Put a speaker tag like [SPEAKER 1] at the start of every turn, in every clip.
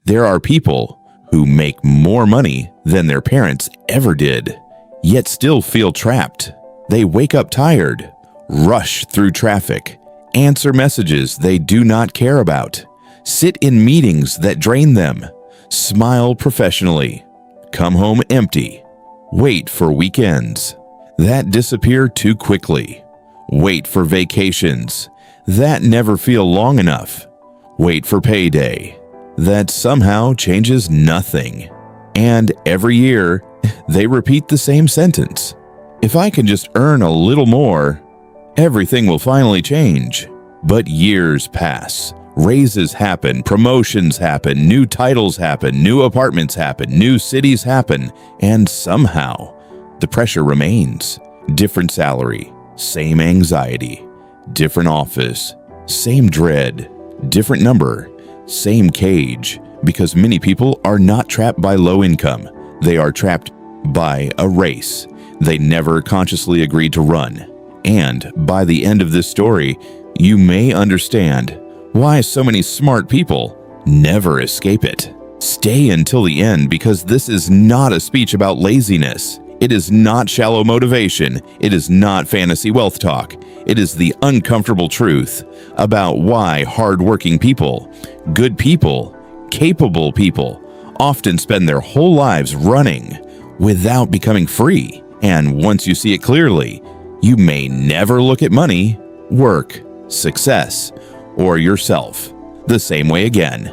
[SPEAKER 1] There are people who make more money than their parents ever did, yet still feel trapped. They wake up tired, rush through traffic, answer messages they do not care about, sit in meetings that drain them, smile professionally, come home empty, wait for weekends that disappear too quickly, wait for vacations that never feel long enough, wait for payday that somehow changes nothing. And every year, they repeat the same sentence. If I can just earn a little more, everything will finally change. But years pass. Raises happen, promotions happen, new titles happen, new apartments happen, new cities happen, and somehow the pressure remains. Different salary, same anxiety, different office, same dread, different number, same cage, because many people are not trapped by low income. They are trapped by a race they never consciously agreed to run. And by the end of this story, you may understand why so many smart people never escape it. Stay until the end, because this is not a speech about laziness. It is not shallow motivation. It is not fantasy wealth talk. It is the uncomfortable truth about why hardworking people, good people, capable people often spend their whole lives running without becoming free. And once you see it clearly, you may never look at money, work, success, or yourself the same way again.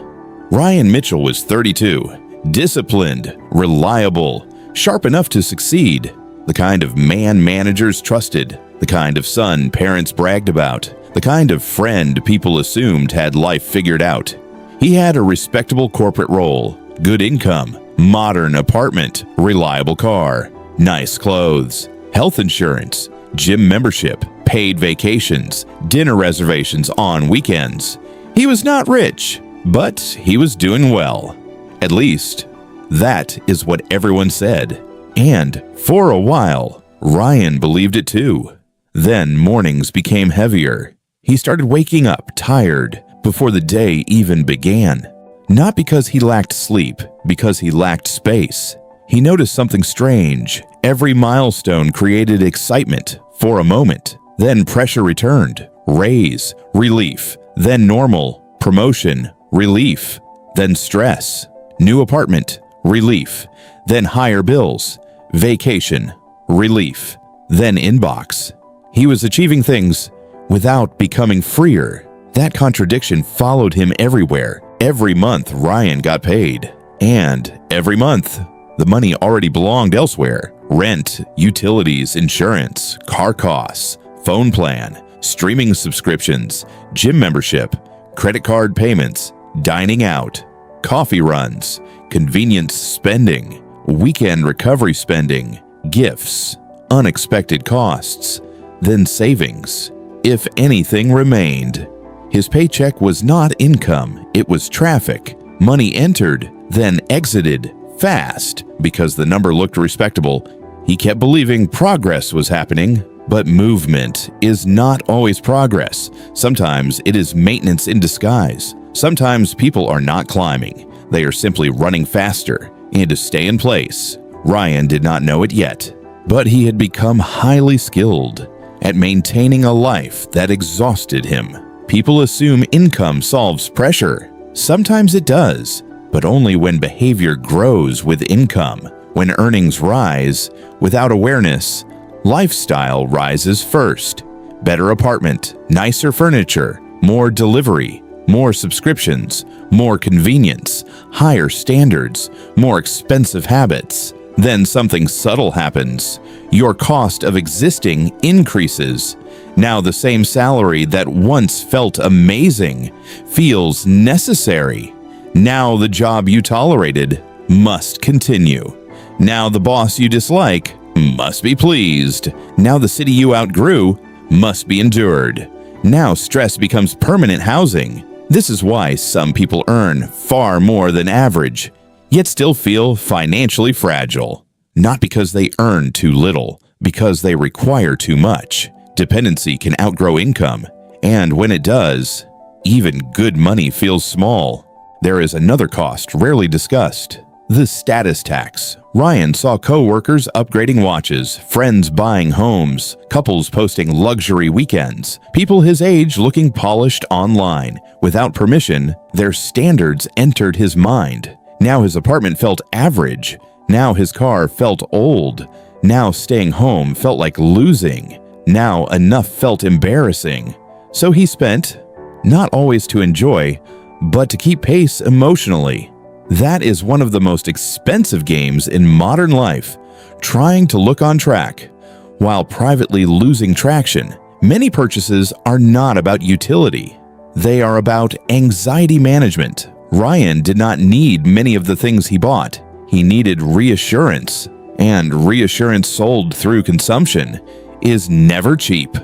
[SPEAKER 1] Ryan Mitchell was 32, disciplined, reliable, sharp enough to succeed, the kind of man managers trusted, the kind of son parents bragged about, the kind of friend people assumed had life figured out. He had a respectable corporate role, good income, modern apartment, reliable car, nice clothes, health insurance, gym membership, paid vacations, dinner reservations on weekends. He was not rich, but he was doing well. At least, that is what everyone said. And for a while, Ryan believed it too. Then mornings became heavier. He started waking up tired before the day even began. Not because he lacked sleep, because he lacked space. He noticed something strange. Every milestone created excitement for a moment. Then pressure returned. Raise, relief. Then normal, promotion, relief. Then stress. New apartment, relief. Then higher bills. Vacation, relief. Then inbox. He was achieving things without becoming freer. That contradiction followed him everywhere. Every month, Ryan got paid. And every month, the money already belonged elsewhere. Rent, utilities, insurance, car costs, phone plan, streaming subscriptions, gym membership, credit card payments, dining out, coffee runs, convenience spending, weekend recovery spending, gifts, unexpected costs, then savings, if anything remained. His paycheck was not income, it was traffic. Money entered, then exited fast because the number looked respectable. He kept believing progress was happening, but movement is not always progress. Sometimes it is maintenance in disguise. Sometimes people are not climbing. They are simply running faster and to stay in place. Ryan did not know it yet, but he had become highly skilled at maintaining a life that exhausted him. People assume income solves pressure. Sometimes it does, but only when behavior grows with income. When earnings rise without awareness, lifestyle rises first. Better apartment, nicer furniture, more delivery, more subscriptions, more convenience, higher standards, more expensive habits. Then something subtle happens. Your cost of existing increases. Now the same salary that once felt amazing feels necessary. Now the job you tolerated must continue. Now the boss you dislike must be pleased. Now the city you outgrew must be endured. Now stress becomes permanent housing. This is why some people earn far more than average, yet still feel financially fragile. Not because they earn too little, because they require too much. Dependency can outgrow income, and when it does, even good money feels small. There is another cost rarely discussed: the status tax. Ryan saw co-workers upgrading watches, friends buying homes, couples posting luxury weekends, people his age looking polished online. Without permission, their standards entered his mind. Now his apartment felt average. Now his car felt old. Now staying home felt like losing. Now enough felt embarrassing. So he spent, not always to enjoy, but to keep pace emotionally. That is one of the most expensive games in modern life, trying to look on track while privately losing traction. Many purchases are not about utility. They are about anxiety management. Ryan did not need many of the things he bought. He needed reassurance, and reassurance sold through consumption is never cheap.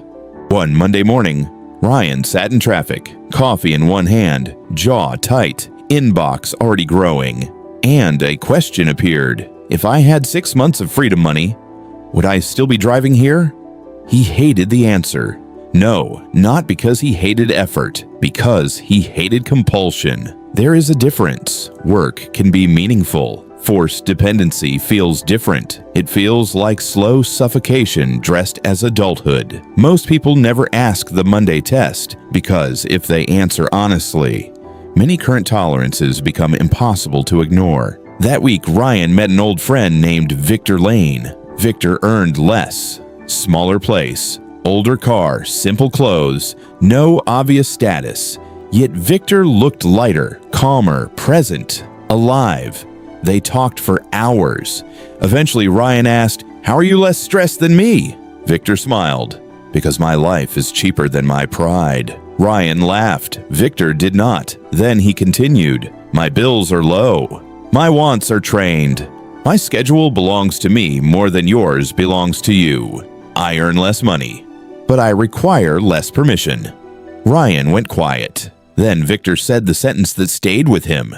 [SPEAKER 1] One Monday morning, Ryan sat in traffic, coffee in one hand, jaw tight, inbox already growing, and a question appeared. If I had 6 months of freedom money, would I still be driving here? He hated the answer. No, not because he hated effort, because he hated compulsion. There is a difference. Work can be meaningful. Forced dependency feels different. It feels like slow suffocation dressed as adulthood. Most people never ask the Monday test because if they answer honestly, many current tolerances become impossible to ignore. That week, Ryan met an old friend named Victor Lane. Victor earned less, smaller place, older car, simple clothes, no obvious status. Yet Victor looked lighter, calmer, present, alive. They talked for hours. Eventually, Ryan asked, "How are you less stressed than me?" Victor smiled, "Because my life is cheaper than my pride." Ryan laughed. Victor did not. Then he continued, "My bills are low. My wants are trained. My schedule belongs to me more than yours belongs to you. I earn less money, but I require less permission." Ryan went quiet. Then Victor said the sentence that stayed with him.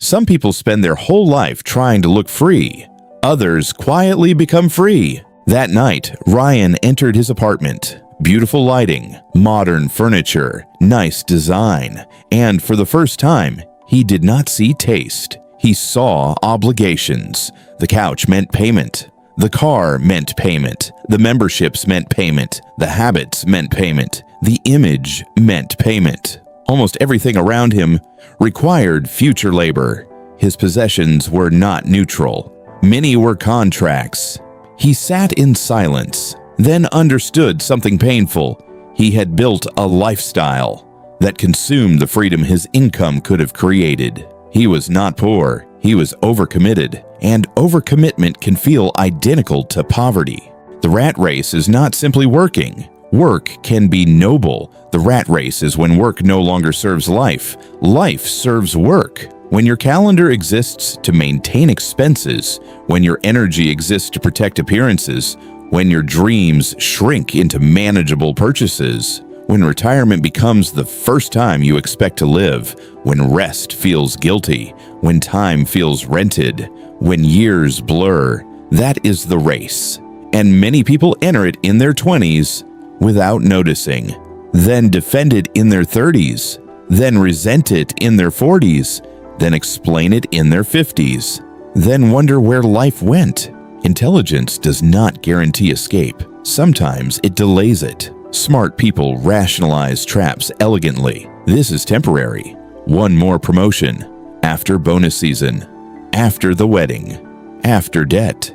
[SPEAKER 1] Some people spend their whole life trying to look free. Others quietly become free. That night, Ryan entered his apartment. Beautiful lighting, modern furniture, nice design, and for the first time, he did not see taste. He saw obligations. The couch meant payment. The car meant payment. The memberships meant payment. The habits meant payment. The image meant payment. Almost everything around him required future labor. His possessions were not neutral. Many were contracts. He sat in silence, then understood something painful. He had built a lifestyle that consumed the freedom his income could have created. He was not poor. He was overcommitted, and overcommitment can feel identical to poverty. The rat race is not simply working. Work can be noble. The rat race is when work no longer serves life. Life serves work. When your calendar exists to maintain expenses, when your energy exists to protect appearances, when your dreams shrink into manageable purchases, when retirement becomes the first time you expect to live, when rest feels guilty, when time feels rented, when years blur, that is the race. And many people enter it in their 20s without noticing, then defend it in their 30s, then resent it in their 40s, then explain it in their 50s, then wonder where life went. Intelligence does not guarantee escape. Sometimes it delays it. Smart people rationalize traps elegantly. This is temporary. One more promotion. After bonus season. After the wedding. After debt.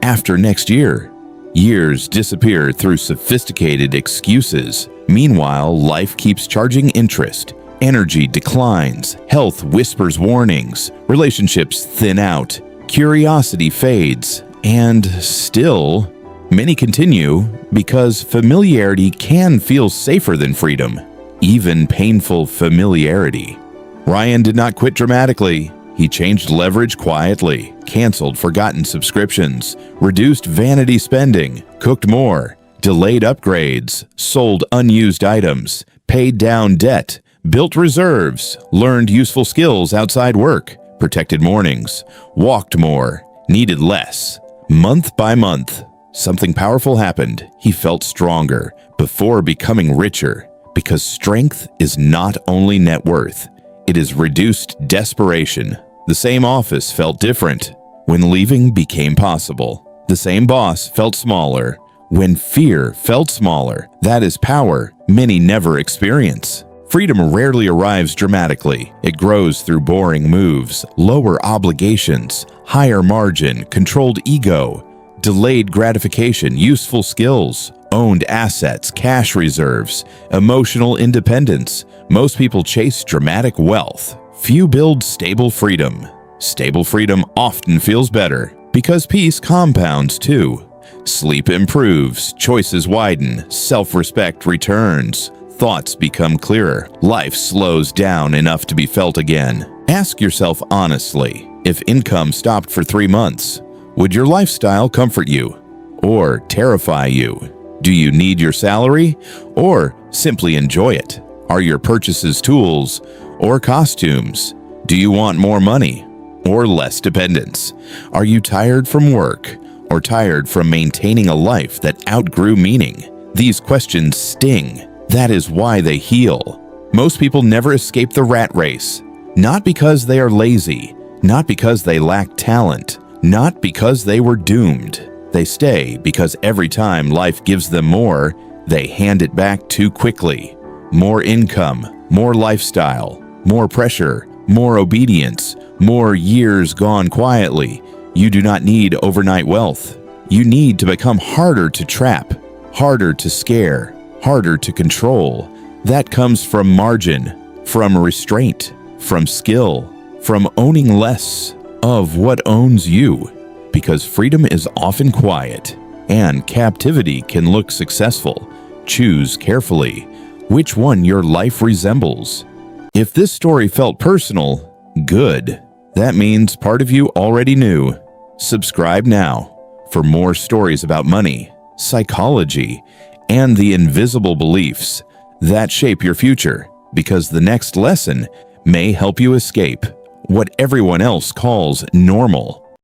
[SPEAKER 1] After next year. Years disappear through sophisticated excuses. Meanwhile, life keeps charging interest. Energy declines. Health whispers warnings. Relationships thin out. Curiosity fades. And still, many continue because familiarity can feel safer than freedom, even painful familiarity. Ryan did not quit dramatically. He changed leverage quietly, canceled forgotten subscriptions, reduced vanity spending, cooked more, delayed upgrades, sold unused items, paid down debt, built reserves, learned useful skills outside work, protected mornings, walked more, needed less. Month by month, something powerful happened. He felt stronger before becoming richer, because strength is not only net worth, It is reduced desperation. The same office felt different when leaving became possible. The same boss felt smaller when fear felt smaller. That is power many never experience. Freedom rarely arrives dramatically. It grows through boring moves, lower obligations, higher margin, controlled ego, delayed gratification, useful skills, owned assets, cash reserves, emotional independence. Most people chase dramatic wealth. Few build stable freedom. Stable freedom often feels better because peace compounds too. Sleep improves, choices widen, self-respect returns, thoughts become clearer, life slows down enough to be felt again. Ask yourself honestly, if income stopped for 3 months, would your lifestyle comfort you or terrify you? Do you need your salary or simply enjoy it? Are your purchases tools or costumes? Do you want more money or less dependence? Are you tired from work or tired from maintaining a life that outgrew meaning? These questions sting. That is why they heal. Most people never escape the rat race, not because they are lazy, not because they lack talent, not because they were doomed. They stay because every time life gives them more, they hand it back too quickly. More income, more lifestyle, more pressure, more obedience, more years gone quietly. You do not need overnight wealth. You need to become harder to trap, harder to scare, harder to control. That comes from margin, from restraint, from skill, from owning less of what owns you. Because freedom is often quiet, and captivity can look successful. Choose carefully which one your life resembles. If this story felt personal, good. That means part of you already knew. Subscribe now for more stories about money, psychology, and the invisible beliefs that shape your future, because the next lesson may help you escape what everyone else calls normal.